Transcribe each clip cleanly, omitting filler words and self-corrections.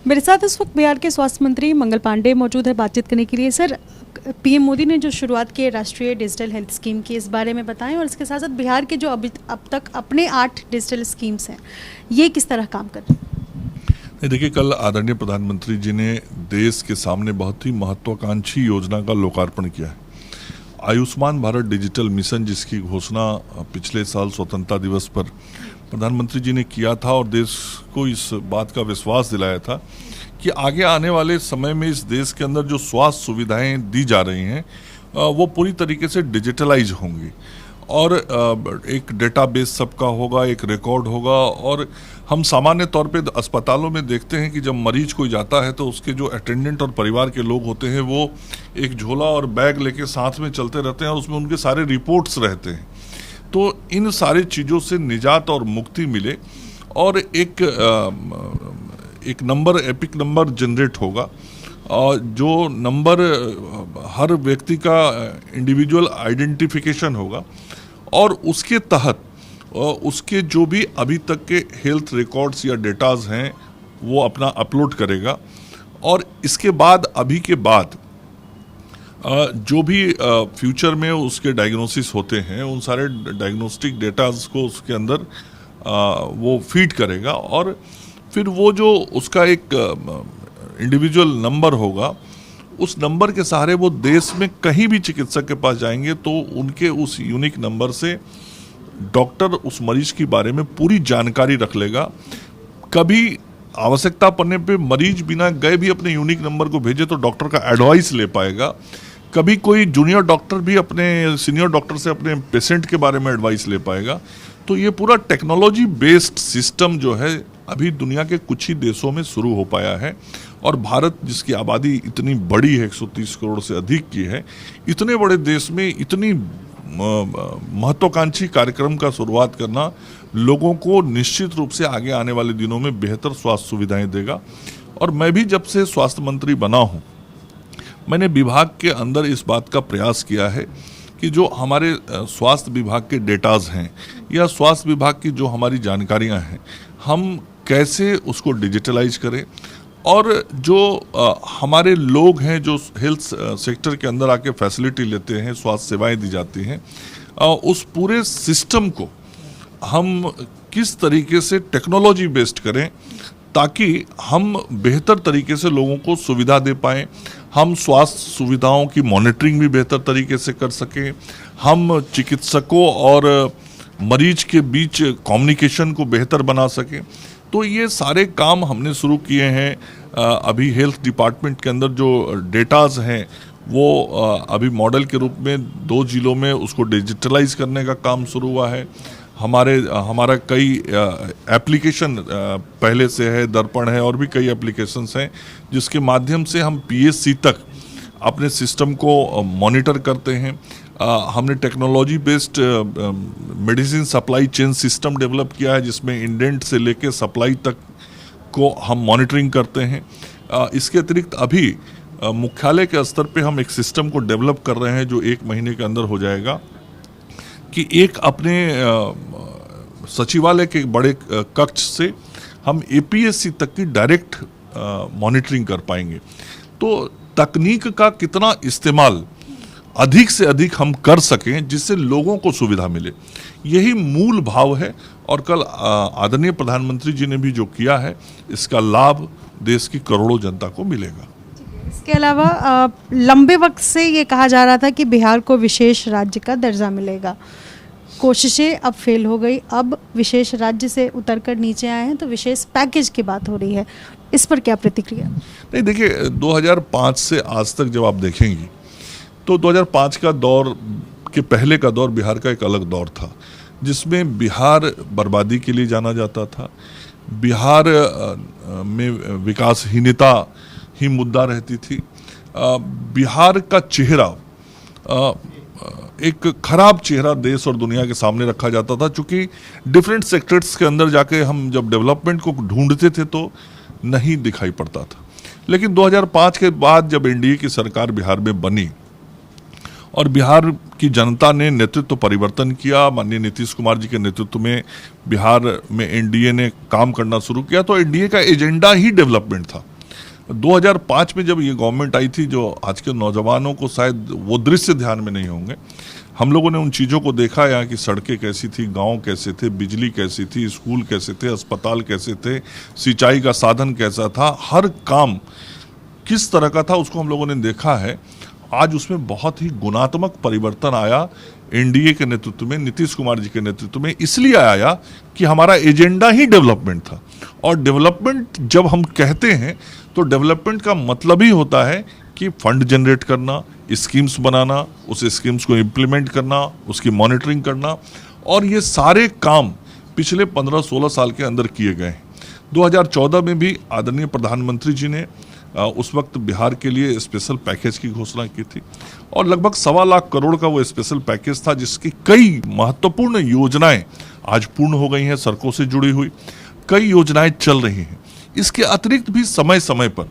मेरे साथ इस वक्त बिहार के स्वास्थ्य मंत्री मंगल पांडे मौजूद है बातचीत करने के लिए। सर, पीएम मोदी ने जो शुरुआत की है राष्ट्रीय डिजिटल हेल्थ स्कीम की, इस बारे में बताएं, और इसके साथ साथ बिहार के जो अब तक अपने 8 डिजिटल स्कीम्स हैं, ये किस तरह काम कर रहे हैं? देखिए, कल आदरणीय प्रधानमंत्री जी ने देश के सामने बहुत ही महत्वाकांक्षी योजना का लोकार्पण किया है। आयुष्मान भारत डिजिटल मिशन, जिसकी घोषणा पिछले साल स्वतंत्रता दिवस पर प्रधानमंत्री जी ने किया था और देश को इस बात का विश्वास दिलाया था कि आगे आने वाले समय में इस देश के अंदर जो स्वास्थ्य सुविधाएं दी जा रही हैं वो पूरी तरीके से डिजिटलाइज होंगी और एक डेटाबेस सबका होगा, एक रिकॉर्ड होगा। और हम सामान्य तौर पे अस्पतालों में देखते हैं कि जब मरीज कोई जाता है तो उसके जो अटेंडेंट और परिवार के लोग होते हैं वो एक झोला और बैग लेके साथ में चलते रहते हैं और उसमें उनके सारे रिपोर्ट्स रहते हैं। तो इन सारी चीज़ों से निजात और मुक्ति मिले और एक नंबर, एपिक नंबर जनरेट होगा और जो नंबर हर व्यक्ति का इंडिविजुअल आइडेंटिफिकेशन होगा और उसके तहत उसके जो भी अभी तक के हेल्थ रिकॉर्ड्स या डेटाज हैं वो अपना अपलोड करेगा। और इसके बाद, अभी के बाद जो भी फ्यूचर में उसके डायग्नोसिस होते हैं, उन सारे डायग्नोस्टिक डेटाज को उसके अंदर वो फीड करेगा और फिर वो जो उसका एक इंडिविजुअल नंबर होगा, उस नंबर के सहारे वो देश में कहीं भी चिकित्सक के पास जाएंगे तो उनके उस यूनिक नंबर से डॉक्टर उस मरीज के बारे में पूरी जानकारी रख लेगा। कभी आवश्यकता पड़ने पे मरीज बिना गए भी अपने यूनिक नंबर को भेजे तो डॉक्टर का एडवाइस ले पाएगा। कभी कोई जूनियर डॉक्टर भी अपने सीनियर डॉक्टर से अपने पेशेंट के बारे में एडवाइस ले पाएगा। तो ये पूरा टेक्नोलॉजी बेस्ड सिस्टम जो है अभी दुनिया के कुछ ही देशों में शुरू हो पाया है और भारत, जिसकी आबादी इतनी बड़ी है, 130 करोड़ से अधिक की है, इतने बड़े देश में इतनी महत्वाकांक्षी कार्यक्रम का शुरुआत करना लोगों को निश्चित रूप से आगे आने वाले दिनों में बेहतर स्वास्थ्य सुविधाएं देगा। और मैं भी जब से स्वास्थ्य मंत्री बना हूं, मैंने विभाग के अंदर इस बात का प्रयास किया है कि जो हमारे स्वास्थ्य विभाग के डेटाज हैं या स्वास्थ्य विभाग की जो हमारी जानकारियां हैं, हम कैसे उसको डिजिटलाइज करें और जो हमारे लोग हैं जो हेल्थ सेक्टर के अंदर आके फैसिलिटी लेते हैं, स्वास्थ्य सेवाएं दी जाती हैं, उस पूरे सिस्टम को हम किस तरीके से टेक्नोलॉजी बेस्ड करें ताकि हम बेहतर तरीके से लोगों को सुविधा दे पाएँ। हम स्वास्थ्य सुविधाओं की मॉनिटरिंग भी बेहतर तरीके से कर सकें, हम चिकित्सकों और मरीज के बीच कम्युनिकेशन को बेहतर बना सकें। तो ये सारे काम हमने शुरू किए हैं। अभी हेल्थ डिपार्टमेंट के अंदर जो डेटाज हैं वो अभी मॉडल के रूप में 2 जिलों में उसको डिजिटलाइज करने का काम शुरू हुआ है। हमारा कई एप्लीकेशन पहले से है, दर्पण है और भी कई एप्लीकेशंस हैं जिसके माध्यम से हम पीएचसी तक अपने सिस्टम को मॉनिटर करते हैं। हमने technology based medicine supply chain system develop किया है जिसमें इंडेंट से लेके सप्लाई तक को हम मॉनिटरिंग करते हैं। इसके अतिरिक्त अभी मुख्यालय के स्तर पे हम एक सिस्टम को डेवलप कर रहे हैं जो 1 महीने के अंदर हो जाएगा कि एक अपने सचिवालय के बड़े कक्ष से हम एपीएससी तक की डायरेक्ट मॉनिटरिंग कर पाएंगे। तो तकनीक का कितना इस्तेमाल अधिक से अधिक हम कर सकें जिससे लोगों को सुविधा मिले, यही मूल भाव है। और कल आदरणीय प्रधानमंत्री जी ने भी जो किया है, इसका लाभ देश की करोड़ों जनता को मिलेगा। इसके अलावा लंबे वक्त से ये कहा जा रहा था कि बिहार को विशेष राज्य का दर्जा मिलेगा। कोशिशें अब फेल हो गई, अब विशेष राज्य से उतरकर नीचे आए हैं तो विशेष पैकेज की बात हो रही है, इस पर क्या प्रतिक्रिया? नहीं, देखिए, 2005 से आज तक जब आप देखेंगे तो 2005 का दौर के पहले का दौर बिहार का एक अलग दौर था जिसमें बिहार बर्बादी के लिए जाना जाता था। बिहार में विकासहीनता ही मुद्दा रहती थी। बिहार का चेहरा एक खराब चेहरा देश और दुनिया के सामने रखा जाता था, चूँकि डिफरेंट सेक्टर्स के अंदर जाके हम जब डेवलपमेंट को ढूंढते थे तो नहीं दिखाई पड़ता था। लेकिन 2005 के बाद जब एनडीए की सरकार बिहार में बनी और बिहार की जनता ने नेतृत्व परिवर्तन किया, माननीय नीतीश कुमार जी के नेतृत्व में बिहार में एनडीए ने काम करना शुरू किया, तो एनडीए का एजेंडा ही डेवलपमेंट था। 2005 में जब ये गवर्नमेंट आई थी, जो आज के नौजवानों को शायद वो दृश्य ध्यान में नहीं होंगे, हम लोगों ने उन चीज़ों को देखा यहाँ की सड़कें कैसी थी, गांव कैसे थे, बिजली कैसी थी, स्कूल कैसे थे, अस्पताल कैसे थे, सिंचाई का साधन कैसा था, हर काम किस तरह का था उसको हम लोगों ने देखा है। आज उसमें बहुत ही गुणात्मक परिवर्तन आया एनडीए के नेतृत्व में, नीतीश कुमार जी के नेतृत्व में, इसलिए आया कि हमारा एजेंडा ही डेवलपमेंट था। और डेवलपमेंट जब हम कहते हैं तो डेवलपमेंट का मतलब ही होता है कि फंड जनरेट करना, स्कीम्स बनाना, उस स्कीम्स को इम्प्लीमेंट करना, उसकी मॉनिटरिंग करना, और ये सारे काम पिछले 15-16 साल के अंदर किए गए हैं। 2014 में भी आदरणीय प्रधानमंत्री जी ने उस वक्त बिहार के लिए स्पेशल पैकेज की घोषणा की थी, और लगभग 1.25 लाख करोड़ का वो स्पेशल पैकेज था, जिसकी कई महत्वपूर्ण योजनाएं आज पूर्ण हो गई हैं, सड़कों से जुड़ी हुई कई योजनाएं चल रही हैं। इसके अतिरिक्त भी समय समय पर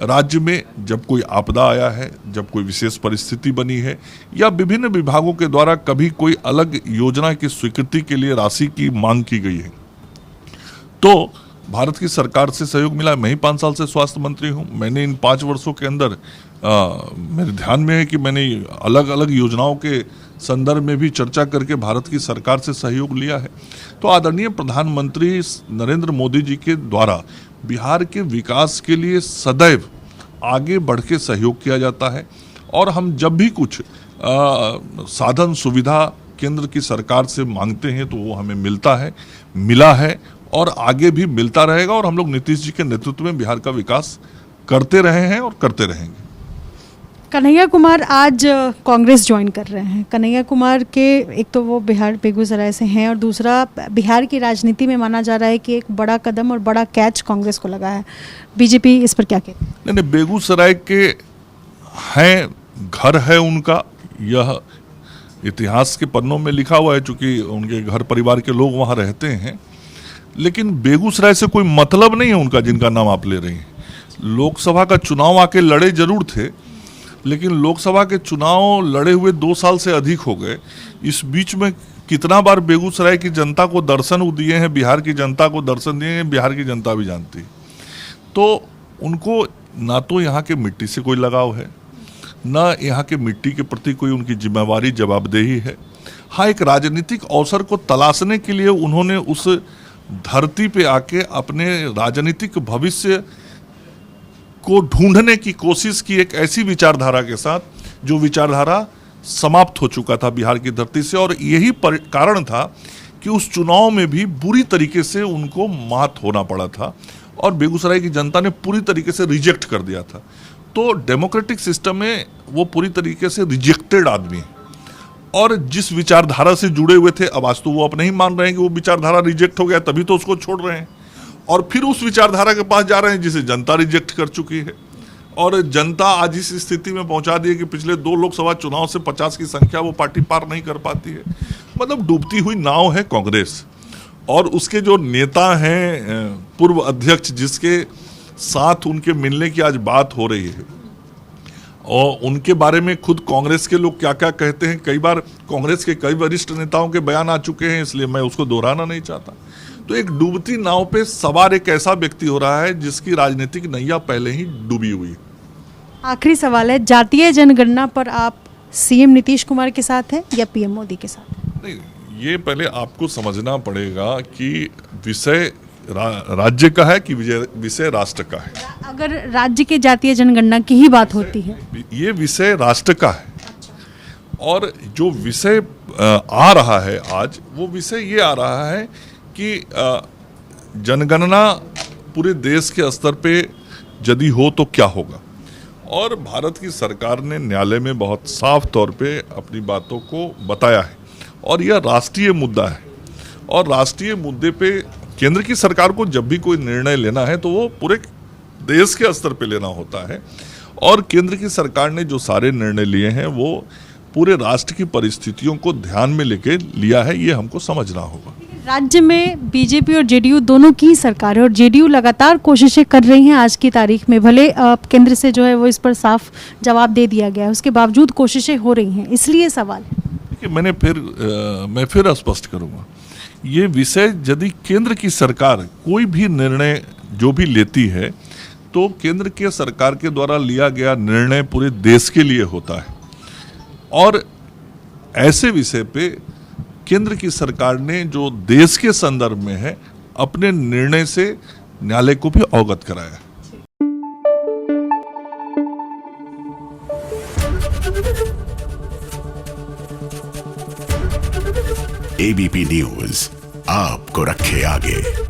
राज्य में जब कोई आपदा आया है, जब कोई विशेष परिस्थिति बनी है, या विभिन्न विभागों के द्वारा कभी कोई अलग योजना की स्वीकृति के लिए राशि की मांग की गई है, तो भारत की सरकार से सहयोग मिला। मैं ही 5 साल से स्वास्थ्य मंत्री हूं। मैंने इन 5 वर्षों के अंदर मेरे ध्यान में है कि मैंने अलग अलग योजनाओं के संदर्भ में भी चर्चा करके भारत की सरकार से सहयोग लिया है। तो आदरणीय प्रधानमंत्री नरेंद्र मोदी जी के द्वारा बिहार के विकास के लिए सदैव आगे बढ़ के सहयोग किया जाता है, और हम जब भी कुछ साधन सुविधा केंद्र की सरकार से मांगते हैं तो वो हमें मिलता है, मिला है और आगे भी मिलता रहेगा। और हम लोग नीतीश जी के नेतृत्व में बिहार का विकास करते रहे हैं और करते रहेंगे। कन्हैया कुमार आज कांग्रेस ज्वाइन कर रहे हैं। कन्हैया कुमार के एक तो वो बिहार बेगूसराय से हैं, और दूसरा बिहार की राजनीति में माना जा रहा है कि एक बड़ा कदम और बड़ा कैच कांग्रेस को लगा है। बीजेपी इस पर क्या कहती है? नहीं, बेगूसराय के हैं, घर है उनका, यह इतिहास के पन्नों में लिखा हुआ है, चूंकि उनके घर परिवार के लोग वहाँ रहते हैं। लेकिन बेगूसराय से कोई मतलब नहीं है उनका, जिनका नाम आप ले रहे हैं। लोकसभा का चुनाव आके लड़े जरूर थे, लेकिन लोकसभा के चुनाव लड़े हुए 2 साल से अधिक हो गए। इस बीच में कितना बार बेगूसराय की जनता को दर्शन दिए हैं, बिहार की जनता को दर्शन दिए हैं, बिहार की जनता भी जानती है। तो उनको ना तो यहाँ के मिट्टी से कोई लगाव है, ना यहाँ के मिट्टी के प्रति कोई उनकी जिम्मेवारी जवाबदेही है। हाँ, एक राजनीतिक अवसर को तलाशने के लिए उन्होंने उस धरती पे आके अपने राजनीतिक भविष्य को ढूंढने की कोशिश की, एक ऐसी विचारधारा के साथ जो विचारधारा समाप्त हो चुका था बिहार की धरती से। और यही कारण था कि उस चुनाव में भी बुरी तरीके से उनको मात होना पड़ा था, और बेगूसराय की जनता ने पूरी तरीके से रिजेक्ट कर दिया था। तो डेमोक्रेटिक सिस्टम में वो पूरी तरीके से रिजेक्टेड आदमी है, और जिस विचारधारा से जुड़े हुए थे, अब आज तो वो अपने ही मान रहे हैं कि वो विचारधारा रिजेक्ट हो गया, तभी तो उसको छोड़ रहे हैं, और फिर उस विचारधारा के पास जा रहे हैं जिसे जनता रिजेक्ट कर चुकी है। और जनता आज इस स्थिति में पहुंचा दी है कि पिछले 2 लोकसभा चुनाव से 50 की संख्या वो पार्टी पार नहीं कर पाती है। मतलब डूबती हुई नाव है कांग्रेस, और उसके जो नेता हैं पूर्व अध्यक्ष, जिसके साथ उनके मिलने की आज बात हो रही है, और उनके बारे में खुद कांग्रेस के लोग क्या क्या कहते हैं, कई बार कांग्रेस के कई वरिष्ठ नेताओं के बयान आ चुके हैं, इसलिए मैं उसको दोहराना नहीं चाहता। तो एक डूबती नाव पे सवार एक ऐसा व्यक्ति हो रहा है जिसकी राजनीतिक नैया पहले ही डूबी हुई है। आखिरी सवाल है, जातीय जनगणना पर आप सीएम नीतीश कुमार के साथ हैं या पीएम मोदी के साथ? नहीं, ये पहले आपको समझना पड़ेगा कि विषय राज्य का है कि विषय राष्ट्र का है। अगर राज्य के जातीय जनगणना की ही बात होती है, ये विषय राष्ट्र का है। और जो विषय आ रहा है आज, वो विषय ये आ रहा है कि जनगणना पूरे देश के स्तर पे यदि हो तो क्या होगा। और भारत की सरकार ने न्यायालय में बहुत साफ तौर पे अपनी बातों को बताया है, और यह राष्ट्रीय मुद्दा है। और राष्ट्रीय मुद्दे पे केंद्र की सरकार को जब भी कोई निर्णय लेना है तो वो पूरे देश के स्तर पे लेना होता है, और केंद्र की सरकार ने जो सारे निर्णय लिए हैं वो पूरे राष्ट्र की परिस्थितियों को ध्यान में लेके लिया है, ये हमको समझना होगा। राज्य में बीजेपी और जेडीयू दोनों की सरकार है, और जेडीयू लगातार कोशिशें कर रही हैं आज की तारीख में। भले केंद्र से जो है वो इस पर साफ जवाब दे दिया गया है, उसके बावजूद कोशिशें हो रही हैं, इसलिए सवाल है। देखिए, मैं फिर स्पष्ट करूँगा, ये विषय यदि केंद्र की सरकार कोई भी निर्णय जो भी लेती है तो केंद्र के सरकार के द्वारा लिया गया निर्णय पूरे देश के लिए होता है और ऐसे विषय पे केंद्र की सरकार ने जो देश के संदर्भ में है अपने निर्णय से न्यायालय को भी अवगत कराया। एबीपी न्यूज आपको रखे आगे।